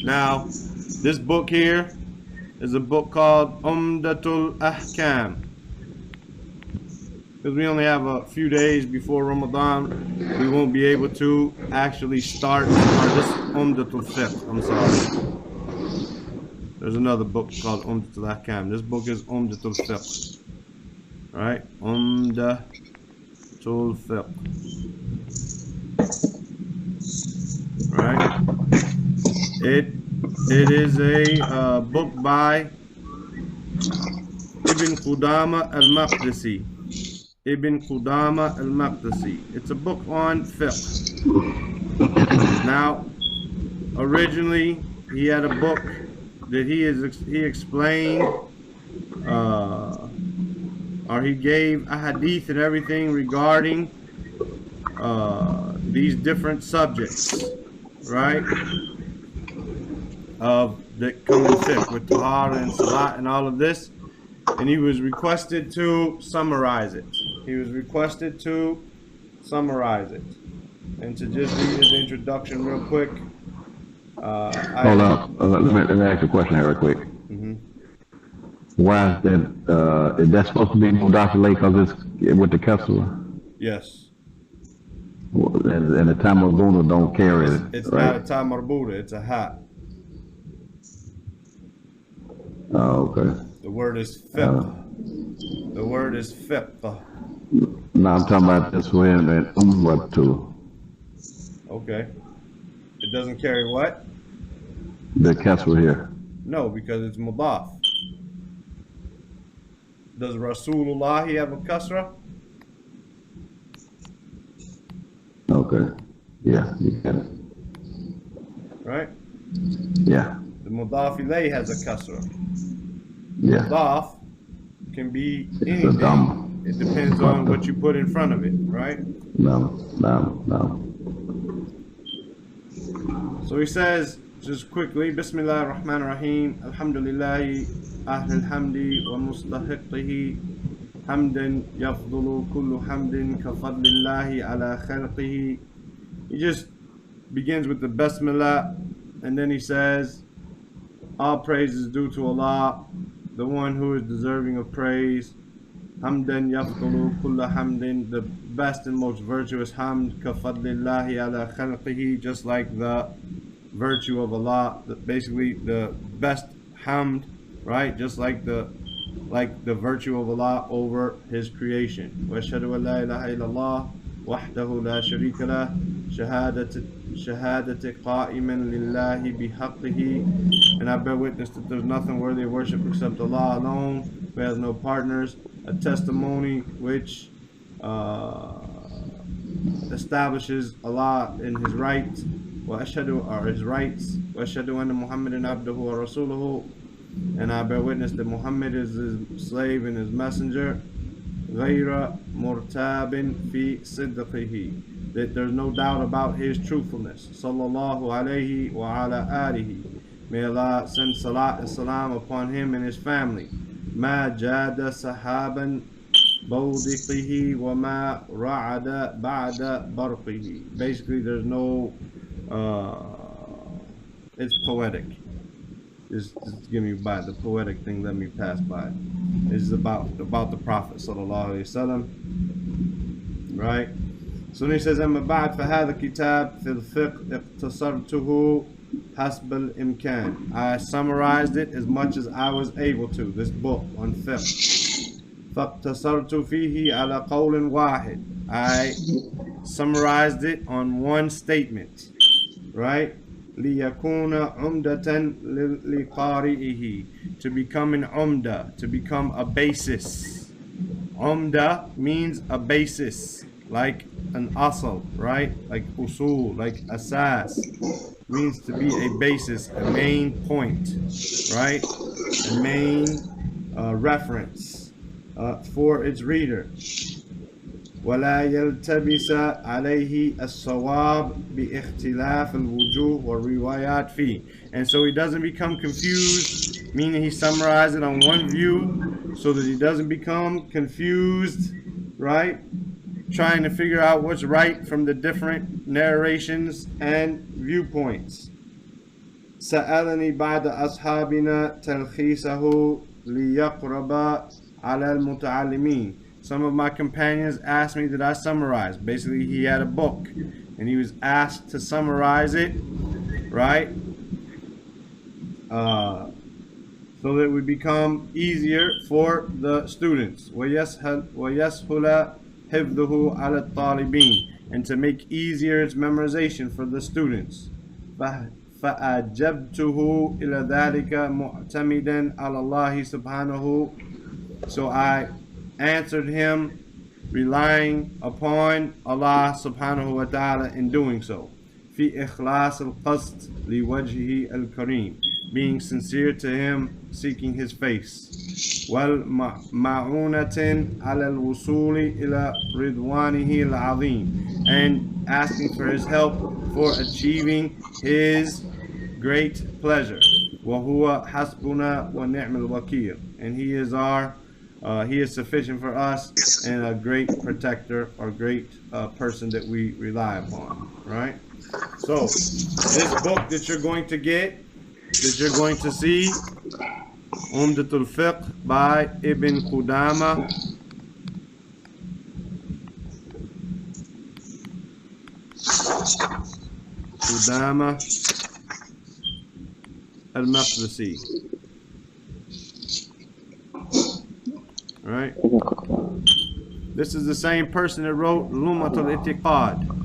Now, this book here is a book called Umdat-ul-Ahkam. Because we only have a few days before Ramadan, we won't be able to actually start this Umdat-ul-Fiqh. I'm sorry. There's another book called Umdat-ul-Ahkam. This book is Umdat-ul-Fiqh. Right? Umdat-ul-Fiqh. Right? It is a book by Ibn Qudama al-Maqdisi. Ibn Qudama al-Maqdisi. It's a book on fiqh. Now, originally he had a book that he explained, or he gave a hadith and everything regarding these different subjects, right? Of that come in fiqh with tahara and salat and all of this, and he was requested to summarize it. He was requested to summarize it, and to just read his introduction real quick. Hold on, let me ask you a question here real quick. Why is that supposed to be Umdat-ul-Fiqh because it's with the customer? Yes. And the time of Buddha don't carry it. It's right? not a time of Buddha, it's a hat. Oh, okay. The word is fiqh. The word is fiqh. No, I'm talking about this for him and Umdat-ul. Okay. It doesn't carry what? The kasra here. No, because it's mudaf. Does Rasulullah have a kasra? Okay. Yeah, you get it. Right? Yeah. The mudaf ilayh has a kasra. Yeah. Mudaf can be It's a anything. dumb. It depends on what you put in front of it, right? No. So he says, just quickly, Bismillah ar-Rahman ar-Rahim, Alhamdulillahi, Ahl al-Hamdi wa mustahiqihi, Hamdan yafdulu kullu hamdin ka fadlillahi ala khalqihi. He just begins with the Bismillah, and then he says, all praise is due to Allah, the one who is deserving of praise. Hamdan yafdulu kullu hamdin, the best and most virtuous hamd, ka fadlillahi ala khalqihi, just like the virtue of Allah, basically the best hamd, right? Just like the virtue of Allah over His creation. Wa ashhadu an la ilaha illallah wahdahu la sharika lah shahadati qa'iman lillahi bihaqqihi, and I bear witness that there's nothing worthy of worship except Allah alone, who has no partners, a testimony which establishes Allah in His right, His rights. Wa ashhadu anna Muhammadan abduhu wa rasuluhu, and I bear witness that Muhammad is His slave and His messenger. Ghayra murtabin fi sidqihi, that there's no doubt about His truthfulness. Sallallahu alayhi wa ala alihi, may Allah send salat and salam upon him and his family. Ma jada sahaban bawdiqihi wa ma ra'ada ba'da barqihi. Basically, there's no, it's poetic. Just give me by the poetic thing, let me pass by. It's about the Prophet sallallahu alaihi wasallam, right? So then he says, أما بعد فهذا كتاب في الفقه اختصرته حسب الإمكان. I summarized it as much as I was able to. This book on fiqh. فاقتصرت فيه على قول واحد. I summarized it on one statement, right? لِيَكُونَ عُمْدَةً لِقَارِئِهِ, to become an umda, to become a basis. Umda means a basis, like an asal, right? Like usul, like asas, means to be a basis, a main point, right? A main reference for its reader. ولا يلتبس عليه الصواب باختلاف الوجوه والروايات فيه. And so he doesn't become confused, meaning he summarized it on one view so that he doesn't become confused, right? Trying to figure out what's right from the different narrations and viewpoints. سألني بعد أصحابنا تلخيصه ليقرب على المتعلمين. Some of my companions asked me that I summarize. Basically, he had a book and he was asked to summarize it, right? So that it would become easier for the students. وَيَسْهُلَ حِفْظُهُ عَلَى الطَّالِبِينَ, and to make easier its memorization for the students. فَأَجَبْتُهُ إِلَى ذَلِكَ مُعْتَمِدًا عَلَى اللَّهِ سُبْحَانَهُ. So I answered him relying upon Allah subhanahu wa ta'ala in doing so. في إخلاص القصد لوجهه الكريم, being sincere to him, seeking his face. وَالْمَعُونَةٍ عَلَى الْوُصُولِ إِلَى رِضْوَانِهِ الْعَظِيمِ, and asking for his help for achieving his great pleasure. وَهُوَ حَسْبُنَا وَنِعْمَ الْوَكِيلُ, and he is sufficient for us and a great protector or great person that we rely upon, right? So this book that you're going to get, that you're going to see, Umdat-ul-Fiqh by Ibn Qudama. Al-Maqdisi. Right? This is the same person that wrote Umdat-ul-Fiqh.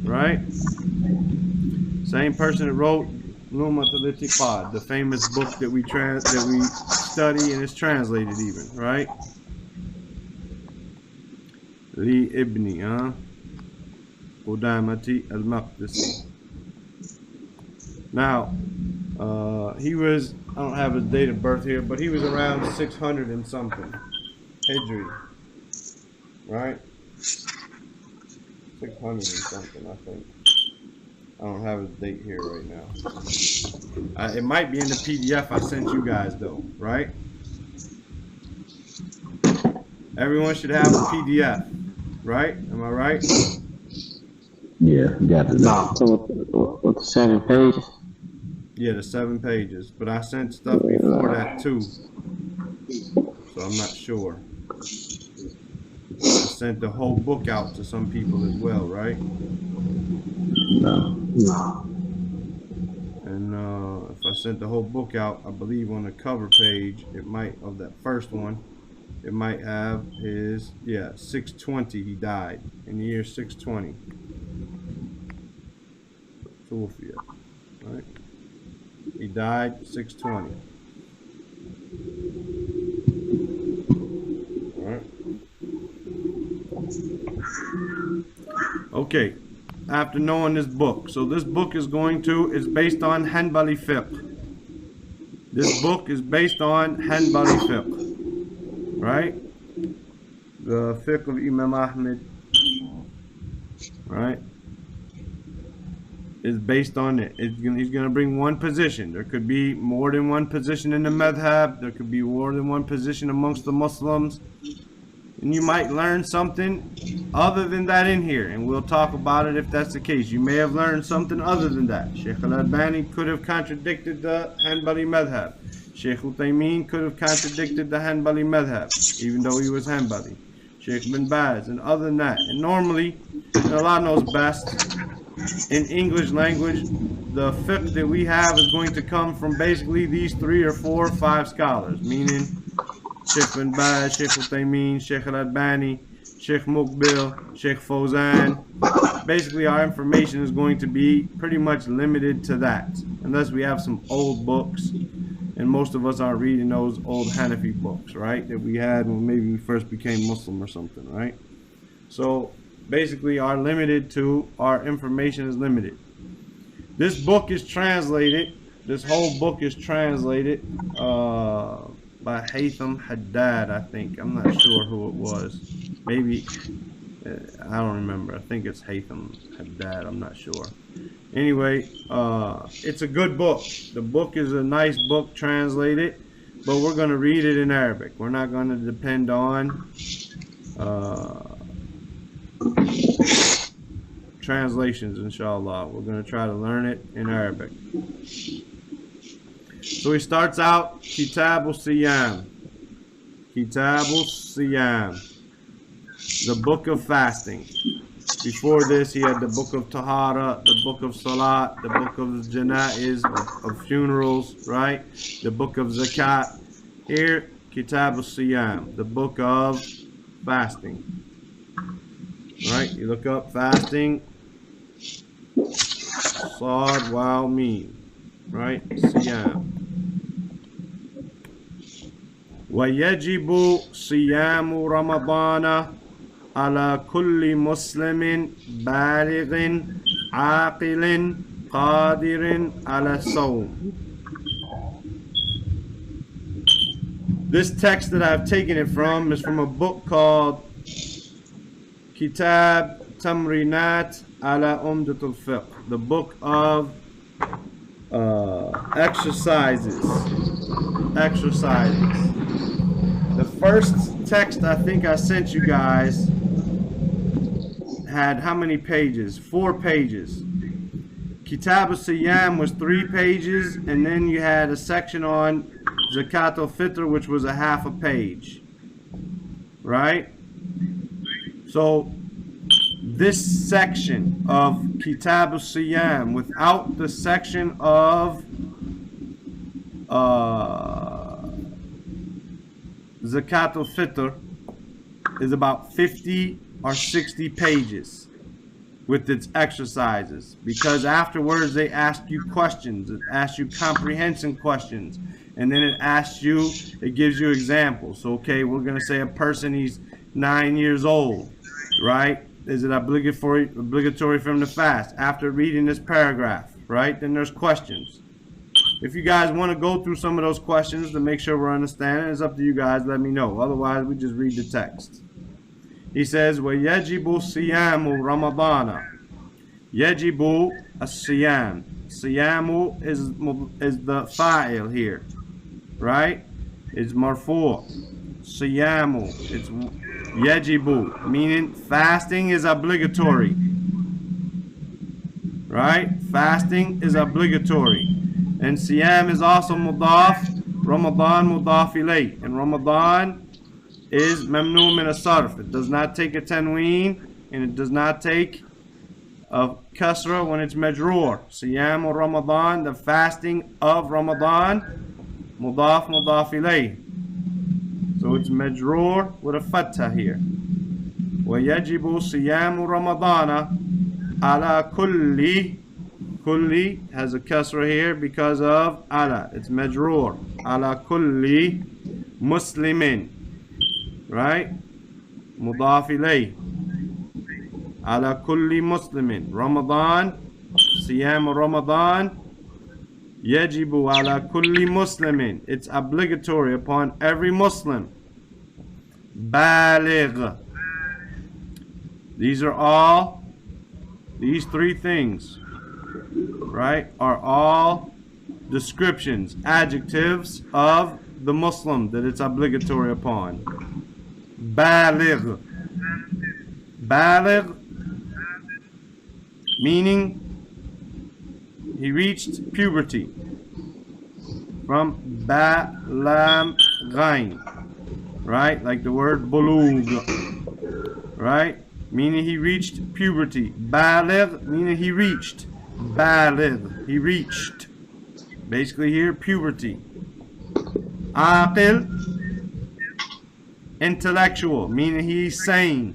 Right? Same person that wrote Umdat-ul-Fiqh, the famous book that we study and is translated even, right? Li Ibni Qudamati al-Maqdisi. Now, he was, I don't have his date of birth here, but he was around 600 and something Hijri, right? 600 and something, I think. I don't have his date here right now. It might be in the PDF I sent you guys though, right? Everyone should have a PDF, right? Am I right? Yeah, got it. With the 7 pages? Yeah, the 7 pages. But I sent stuff before that too, so I'm not sure. I sent the whole book out to some people as well, right? No. And if I sent the whole book out, I believe on the cover page, it might, of that first one, it might have his, 620 he died, in the year 620. Tufia, right? He died 620. Alright. Okay. After knowing this book, so this book is based on Hanbali fiqh. This book is based on Hanbali fiqh, right? The fiqh of Imam Ahmed, right? Is based on it. He's going to bring one position. There could be more than one position in the madhab. There could be more than one position amongst the Muslims. And you might learn something other than that in here, and we'll talk about it if that's the case. You may have learned something other than that. Sheikh al-Albani could have contradicted the Hanbali madhab. Sheikh Uthaymeen could have contradicted the Hanbali madhab, even though he was Hanbali. Sheikh bin Baz, and other than that. And normally, and Allah knows best, in English language, the fiqh that we have is going to come from basically these 3 or 4 or 5 scholars, meaning Sheikh bin Baz, Sheikh Uthaymeen, Sheikh al-Albani, Sheikh Muqbil, Sheikh Fawzan. Basically, our information is going to be pretty much limited to that, unless we have some old books, and most of us aren't reading those old Hanafi books, right, that we had when maybe we first became Muslim or something, right? So basically, our information is limited. This book is translated, this whole book is translated by Haytham Haddad, I think. I'm not sure who it was. Maybe, I don't remember. I think it's Haytham Haddad. I'm not sure. Anyway, it's a good book. The book is a nice book translated, but we're going to read it in Arabic. We're not going to depend on translations, inshallah. We're going to try to learn it in Arabic. So he starts out Kitab-ul-Siyam. Kitab-ul-Siyam. The book of fasting. Before this, he had the book of Tahara, the book of Salat, the book of Janaiz, of funerals, right? The book of Zakat. Here, Kitab-ul-Siyam, the book of fasting. Right? You look up fasting. Sad, Waw, Meen. Right? Siyam. وَيَجِبُ صِيَامُ رَمَضَانَ على كل مسلم بالغ عاقل قادر على الصوم. This text that I've taken it from is from a book called Kitab Tamrinat ala Umdat-ul-Fiqh, the book of exercises. The first text I think I sent you guys had how many pages? 4 pages. Kitab al-Siyam was 3 pages, and then you had a section on Zakat al-Fitr, which was a half a page. Right? So this section of Kitab al-Siyam, without the section of Zakat al-Fitr, is about 50 or 60 pages with its exercises, because afterwards they ask you questions. It asks you comprehension questions, and then it gives you examples. So, okay, we're going to say a person, he's 9 years old, right? Is it obligatory for him to fast? After reading this paragraph, right? Then there's questions. If you guys want to go through some of those questions to make sure we're understanding, it's up to you guys. Let me know. Otherwise, we just read the text. He says, وَيَجِبُ صِيَامُ رَمَضَانَ. يَجِبُ الصِّيَامُ. Siyamu is the fa'il here, right? It's marfu'. Siyamu. It's yajibu, meaning fasting is obligatory. Right? Fasting is obligatory. And siyam is also mudaf. Ramadan mudaf ilayh. And Ramadan is mamnu min as-sarf. It does not take a tanween, and it does not take a kasra when it's majroor. Siyam or Ramadan, the fasting of Ramadan, mudaf mudaf ilayh. So it's majroor with a fatha here. وَيَجِبُ صِيَامُ رَمَضَانَ عَلَى كُلِّ. Kulli has a kasra here because of ala. It's majroor. Ala kulli muslimin. Right? Mudaf ilayh. Ala kulli muslimin. Ramadan. Siyam Ramadan. Yajibu ala kulli muslimin. It's obligatory upon every Muslim. Baligh. These 3 things, right, are all descriptions, adjectives of the Muslim that it's obligatory upon. Baligh. Baligh, meaning he reached puberty. From ba, lam, ghain. Right? Like the word bulugh. Right? Meaning he reached puberty. Baligh, meaning he reached. Baligh, he reached. Basically here, puberty. Aqil, intellectual, meaning he's sane.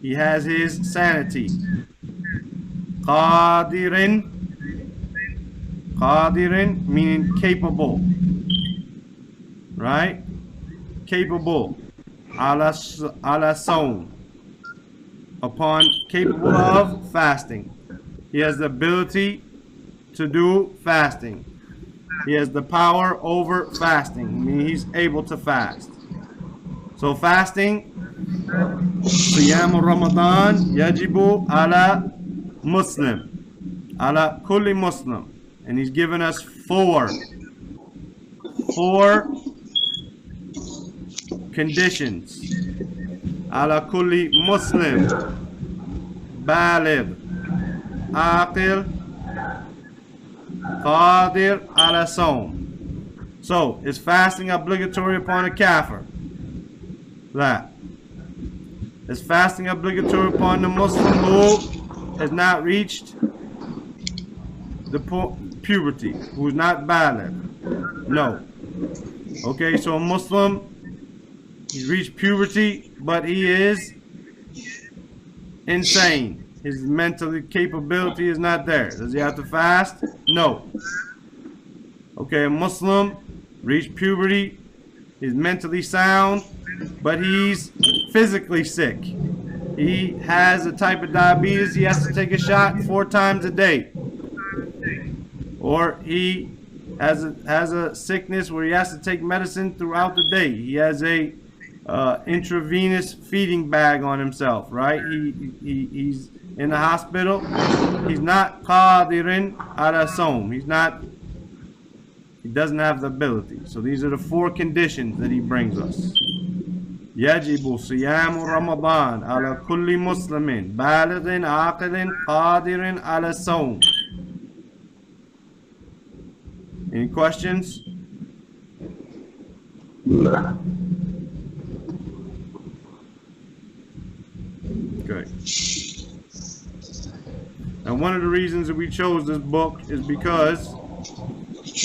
He has his sanity. Qadirin, meaning capable. Right? Capable. Ala sawm. Upon capable of fasting. He has the ability to do fasting. He has the power over fasting. Meaning he's able to fast. So fasting, Siyam Ramadan yajibu ala Muslim. Ala kulli Muslim. And he's given us four conditions. Ala kulli Muslim. Baligh. aqil qadir ala sawm. So, is fasting obligatory upon a kafir? That. Is fasting obligatory upon the Muslim who has not reached the puberty, who is not baligh? No. Okay, so a Muslim, he's reached puberty, but he is insane. His mental capability is not there. Does he have to fast? No. Okay, a Muslim reached puberty, he's mentally sound, but he's physically sick. He has a type of diabetes, he has to take a shot 4 times a day. Or he has a sickness where he has to take medicine throughout the day. He has a intravenous feeding bag on himself, right? He's in the hospital. He's not qadirin ala sawm. He doesn't have the ability. So these are the 4 conditions that he brings us. يجب صيام رمضان على كل مسلم بالغ عاقل قادر على الصوم. Any questions? No. Okay. And one of the reasons that we chose this book is because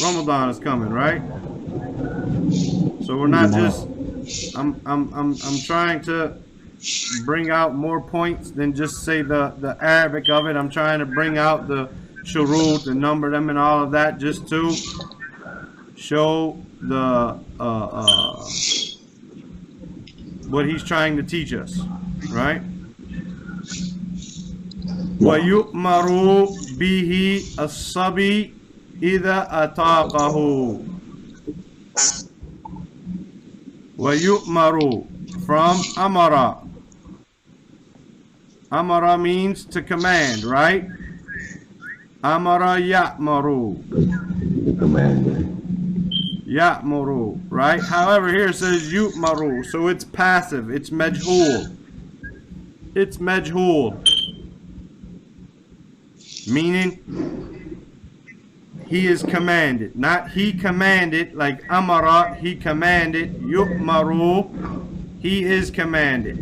Ramadan is coming, right? So we're not just I'm trying to bring out more points than just say the Arabic of it. I'm trying to bring out the shurut and number them and all of that, just to show the what he's trying to teach us, right? وَيُؤْمَرُ بِهِ الصَّبِي إِذَا أَطَاقَهُ. وَيُؤْمَرُ from amara. Amara means to command, right? Amara ya'maru. Ya'maru, right? However, here it says yu'maru, so it's passive, it's majhul. It's majhul. Meaning, he is commanded. Not he commanded, like amara, he commanded. Yu'maru, he is commanded.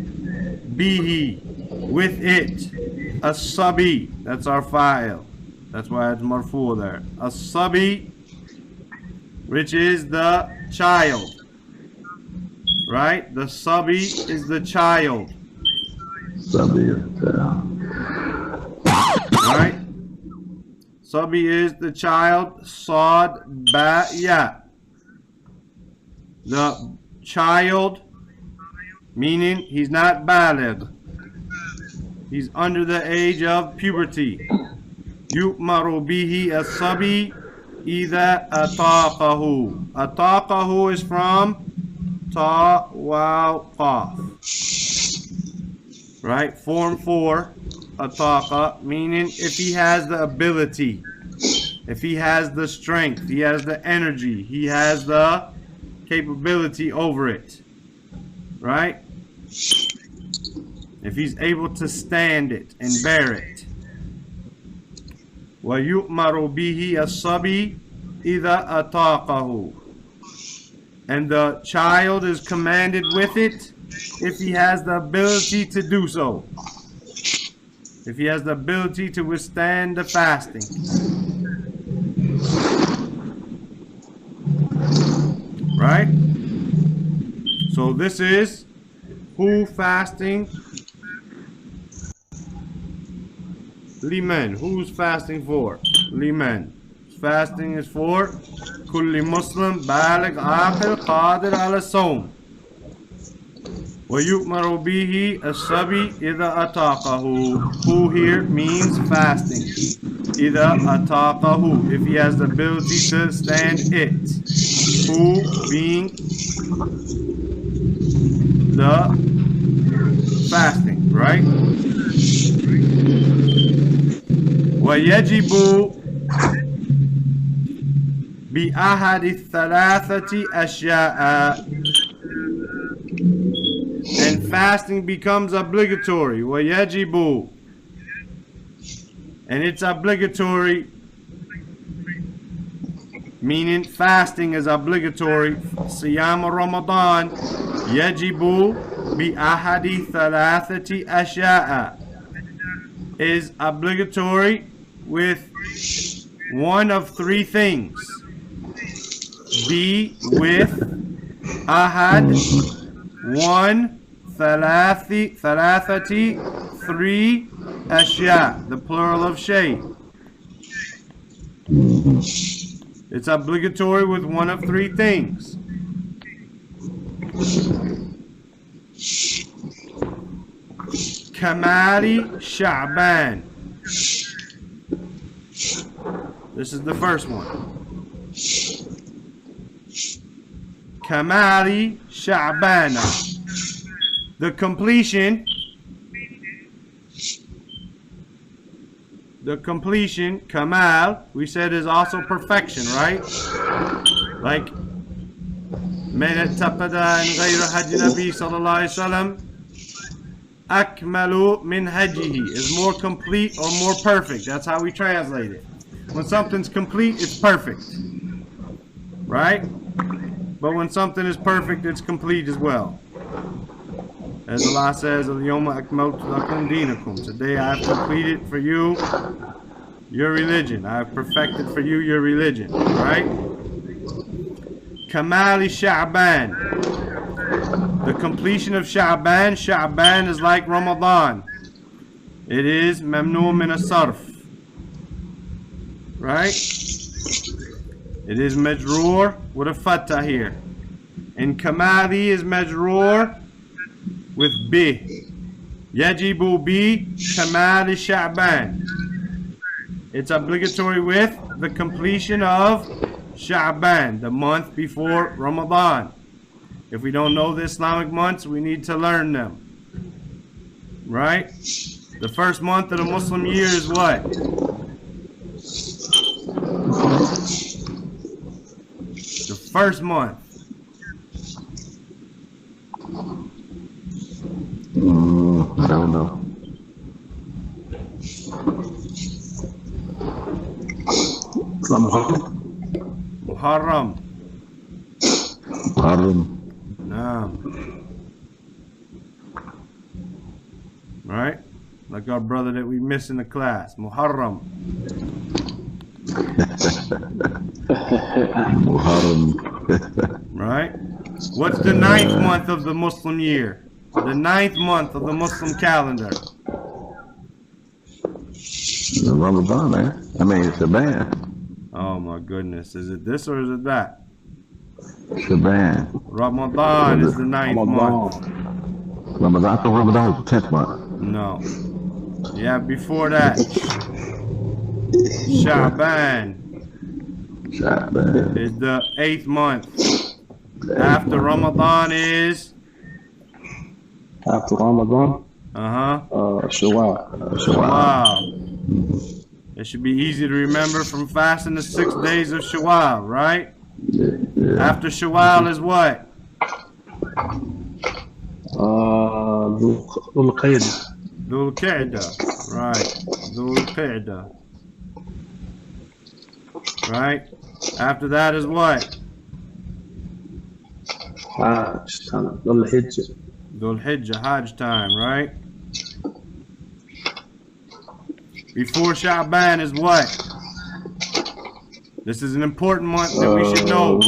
Bihi, with it. As-sabi, that's our file. That's why it's marfu there. As-sabi, which is the child. Right? The sabi is the child. Sabi is right? Sabi is the child. Sad ba ya. The child, meaning he's not baligh. He's under the age of puberty. Yu'maru bihi as-sabi idha ataqahu. Ataqahu is from ta waw qaf. Right? Form 4. Ataqa, meaning if he has the ability, if he has the strength, he has the energy, he has the capability over it, right? If he's able to stand it and bear it. وَيُؤْمَرُ بِهِ الصَّبِي إِذَا أَطَاقَهُ. And the child is commanded with it if he has the ability to do so. If he has the ability to withstand the fasting. Right? So this is who fasting? Liman. Who's fasting for? Liman. Fasting is for kulli Muslim baligh aqil qadir ala sawm. وَيُؤْمَرُ بِهِ الصَّبِي إِذَا أَطَاقَهُ. Who here means fasting. إِذَا أَطَاقَهُ, if he has the ability to stand it. Who being the fasting, right? وَيَجِبُ بِأَحَدِ الثَّلَاثَةِ أَشْيَاءَ. And fasting becomes obligatory. وَيَجِبُ. And it's obligatory, meaning fasting is obligatory. Siyam Ramadan yajibu bi ahadi thalathati ashya'a, is obligatory with one of three things. Be with ahad, one, thalathati, three, ashya, the plural of shay. It's obligatory with one of three things. Kamali Sha'ban. This is the first one. Kamali Sha'bana. The completion, Kamal, we said is also perfection, right? Like, من اتقد عن غير حج النبي صلى الله عليه وسلم أكمل من حجه, is more complete or more perfect. That's how we translate it. When something's complete, it's perfect, right? But when something is perfect, it's complete as well. As Allah says, Al-Yawma akmaltu lakum dinakum. Today I have completed for you your religion. I have perfected for you your religion. Right? Kamali Sha'ban. The completion of Sha'ban. Sha'ban is like Ramadan. It is mamnu min as-sarf. Right? It is majroor with a fatah here. And Kamali is majroor with bi. Yajibu bi kamali Sha'ban. It's obligatory with the completion of Sha'ban, the month before Ramadan. If we don't know the Islamic months, we need to learn them. Right? The first month of the Muslim year is what? The first month. I don't know. Muharram. Naam. Right? Like our brother that we miss in the class. Muharram. Muharram. Right? What's the 9th month of the Muslim year? The 9th month of the Muslim calendar. Ramadan, man. I mean, it's a band. Oh my goodness. Is it this or is it that? It's a band. Ramadan is the 9th month. Ramadan, I thought Ramadan was the 10th month. No. Yeah, before that. Sha'ban is the 8th month. After Ramadan is? After Ramadan? Shawwal. Shawwal. It should be easy to remember from fasting the 6 days of Shawwal, right? Yeah. After Shawwal is what? Dhul Qa'dah. Dhul Qa'dah. Right. Dhul Qa'dah. Right? After that is what? Hajj time. Dhul Hijjah. Dhul Hijjah, Hajj time, right? Before Sha'ban is what? This is an important month that we should know.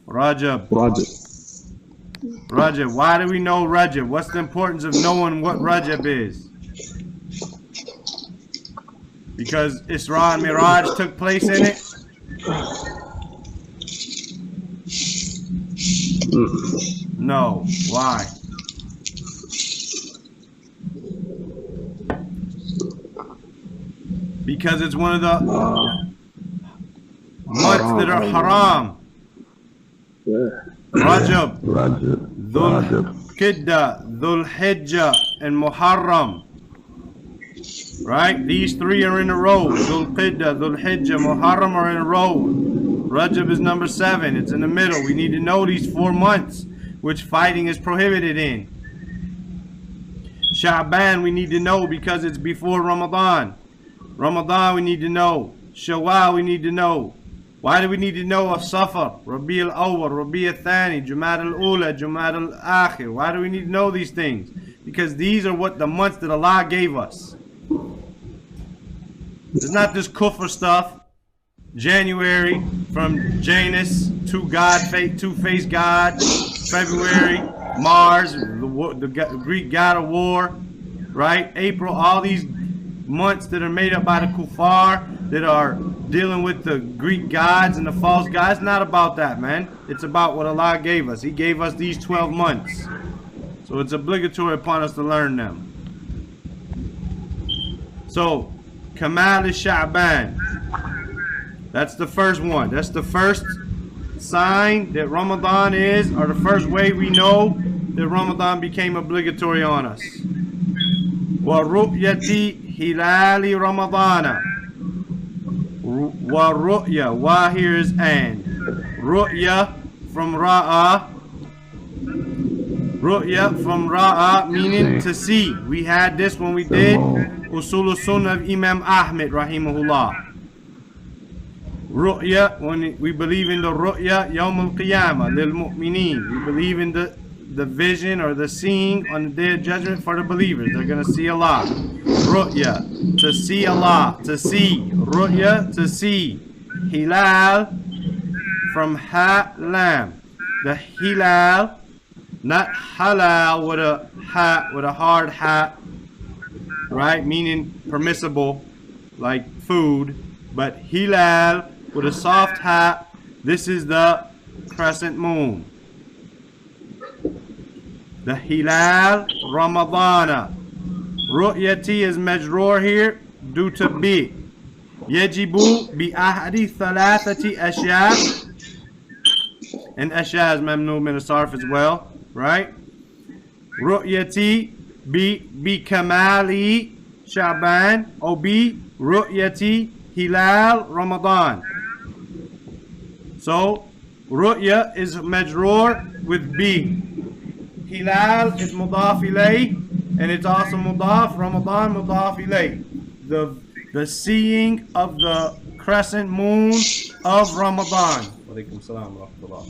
Rajab. Rajab. Why do we know Rajab? What's the importance of knowing what Rajab is? Because Isra and Miraj took place in it? No. Why? Because it's one of the months that are haram. Rajab, Dhul Qa'dah, Dhul Hijjah, and Muharram. Right? These three are in a row. Dhul Qa'dah, Dhul Hijjah, Muharram are in a row. Rajab is number 7. It's in the middle. We need to know these 4 months which fighting is prohibited in. Sha'ban we need to know because it's before Ramadan. Ramadan we need to know. Shawwal we need to know. Why do we need to know of Safar, Rabi al-Awwal, Rabi al-Thani, Jumad al-Ula, Jumad al-Akhir? Why do we need to know these things? Because these are what the months that Allah gave us. It's not this kufr stuff. January from Janus, two-faced God. February, Mars, the Greek god of war, right? April, all these months that are made up by the kuffar that are dealing with the Greek gods and the false gods. It's not about that, man. It's about what Allah gave us. He gave us these 12 months. So it's obligatory upon us to learn them. So, Kamal al-Sha'ban. That's the first one. That's the first sign that Ramadan is, or the first way we know that Ramadan became obligatory on us. Wa ru'yati hilali Ramadana. Wa ru'ya. Wa here is and. Ru'ya from ra'a. Ru'ya from ra'a meaning to see. We had this when we did Usul al-Sunnah of Imam Ahmed rahimahullah. Ru'ya, when we believe in the ru'ya yawm al-qiyamah lil mu'mineen. We believe in the vision or the seeing on the day of judgment for the believers. They're going to see Allah. Ru'ya, to see Allah, to see. Ru'ya, to see. Hilal, from ha-lam. The hilal, not halal with a ha, with a hard ha, right? Meaning permissible, like food. But hilal, with a soft ha, this is the crescent moon. The hilal Ramadana. Ru'yati is majroor here due to bi. Yajibu bi ahadi thalathati ashya. And ashya is mamnu min as-sarf as well, right? Ru'yati bi kamali Sha'ban or bi ru'yati hilal Ramadan. So ru'ya is majroor with bi. Hilal is mudaf ilay, and it's also mudaf, Ramadan mudaf ilay. The seeing of the crescent moon of Ramadan. Walaikum salam wa rahmatullah.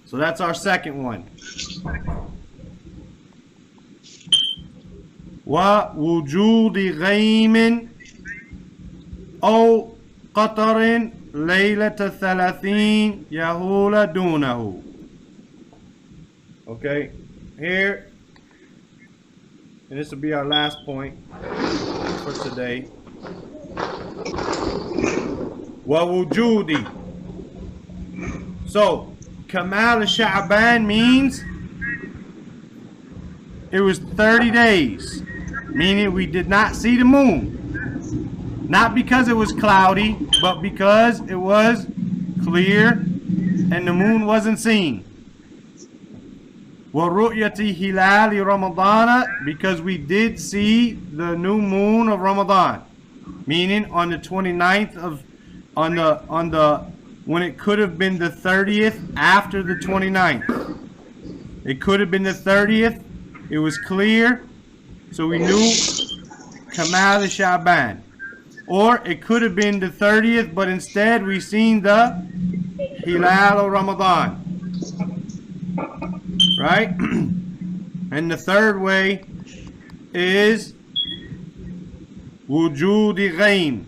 So that's our second one. Wa wujudi ghaymin aw qatarin laylata thalathin yahula dunahu. Okay, here, and this will be our last point for today. Wa wujudi. So, Kamal al-Sha'ban means it was 30 days, meaning we did not see the moon. Not because it was cloudy, but because it was clear and the moon wasn't seen. وَرُؤْيَةِ هِلَالِ رَمَضَانَ, because we did see the new moon of Ramadan, meaning on the 29th of, when it could have been the 30th after the 29th. It could have been the 30th, it was clear, so we knew Kamal al-Sha'ban. Or it could have been the 30th, but instead we seen the Hilal of Ramadan. Right? And the third way is wujudi ghaym,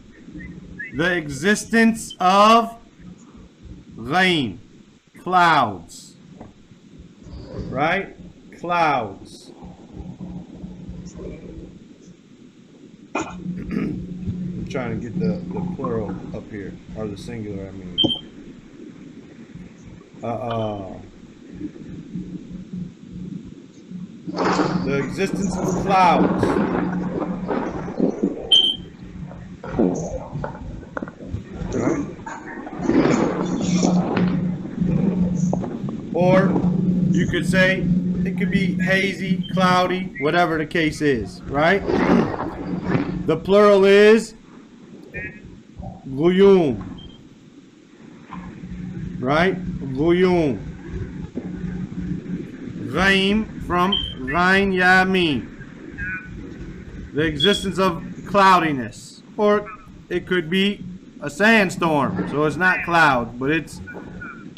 the existence of ghaym, clouds. Right? Clouds. I'm trying to get the plural up here, or the singular, I mean. The existence of clouds. Right? Or you could say it could be hazy, cloudy, whatever the case is, right? The plural is guyum, right? Guyum. Ghaym from Ghayn Yamin. The existence of cloudiness. or it could be a sandstorm. So it's not clouds, but it's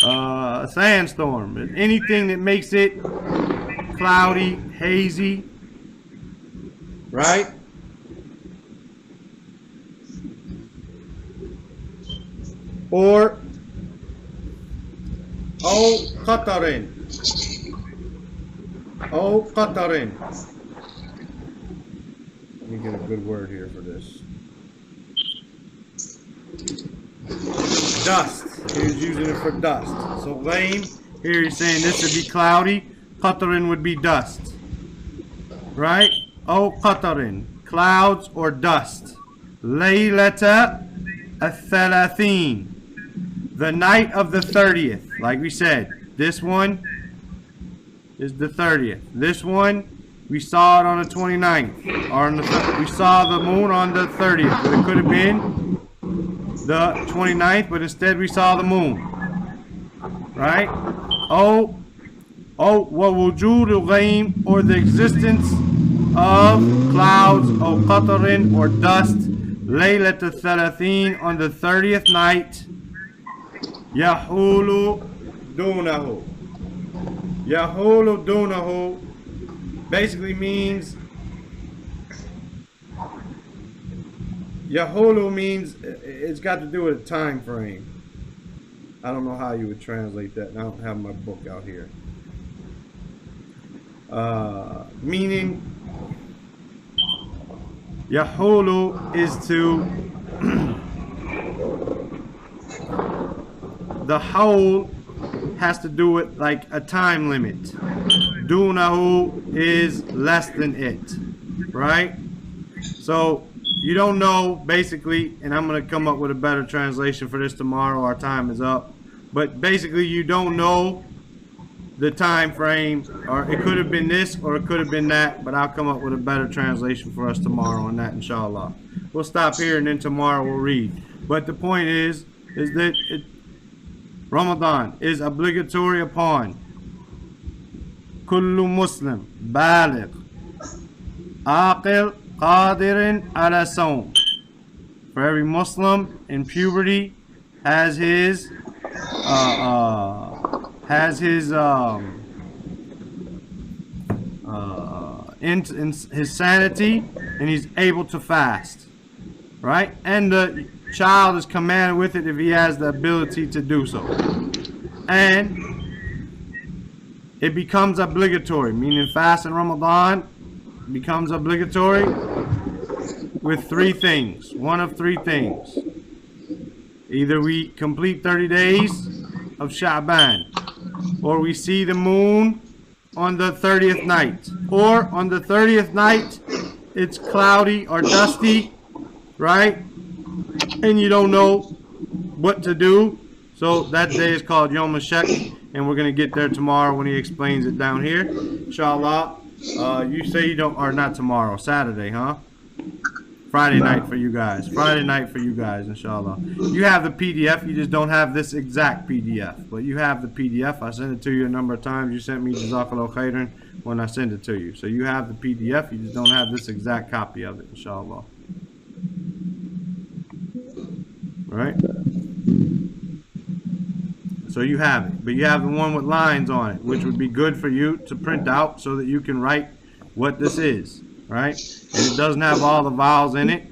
a sandstorm. Anything that makes it cloudy, hazy, right? Or qatarin. Qatarin. Let me get a good word here for this. Dust. He's using it for dust. So lame, here he's saying this would be cloudy. Qatarin would be dust. Right? Qatarin. Clouds or dust. Laylata al-thalathin. The night of the 30th. Like we said, this one is the 30th. This one, we saw it on the 29th. Or we saw the moon on the 30th. But it could have been the 29th, but instead we saw the moon. Right? Wa wujudul ghaym, or the existence of clouds, qatarin, or dust, laylat al-thalathin, on the 30th night. Yahulu dunahu. Yahulu dunahu basically means, Yahulu means it's got to do with a time frame. I don't know how you would translate that, and I don't have my book out here. Meaning, Yahulu is to the whole has to do with like a time limit. Dunahu is less than it, right? So you don't know, basically, and I'm going to come up with a better translation for this tomorrow. Our time is up. But basically, you don't know the time frame, or it could have been this or it could have been that, but I'll come up with a better translation for us tomorrow on that, inshallah. We'll stop here and then tomorrow we'll read. But the point is that Ramadan is obligatory upon kullu Muslim, baligh, aqil, qadirin ala sawm. For every Muslim in puberty has his his sanity, and he's able to fast, right? And the child is commanded with it if he has the ability to do so. And it becomes obligatory, meaning fast in Ramadan becomes obligatory with three things. One of three things. Either we complete 30 days of Sha'ban, or we see the moon on the 30th night, or on the 30th night it's cloudy or dusty, right? And you don't know what to do. So that day is called Yom HaShak, and we're going to get there tomorrow when he explains it down here, inshallah. You say you don't, or not tomorrow, Saturday, huh? Friday night for you guys. Friday night for you guys, inshallah. You have the PDF, you just don't have this exact PDF. But you have the PDF. I sent it to you a number of times. You sent me Jazakallah Khairan when I sent it to you. So you have the PDF, you just don't have this exact copy of it, inshallah. Right? So you have it. But you have the one with lines on it, which would be good for you to print out so that you can write what this is. Right? And it doesn't have all the vowels in it.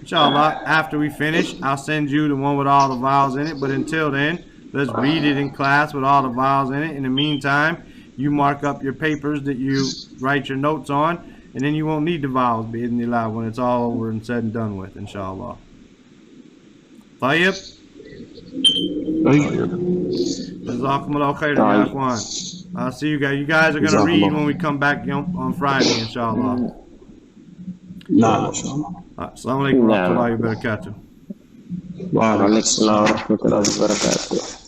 Inshallah, after we finish, I'll send you the one with all the vowels in it. But until then, let's read it in class with all the vowels in it. In the meantime, you mark up your papers that you write your notes on, and then you won't need the vowels bi'idhnillah when it's all over and said and done with, inshallah. Tayyib? Jazakumullah khairan, ya akhwan. I'll see you guys. You guys are going to read when we come back on Friday, inshallah. نعم إن شاء الله. السلام عليكم ورحمة الله وبركاته. وعليكم السلام ورحمة الله وبركاته.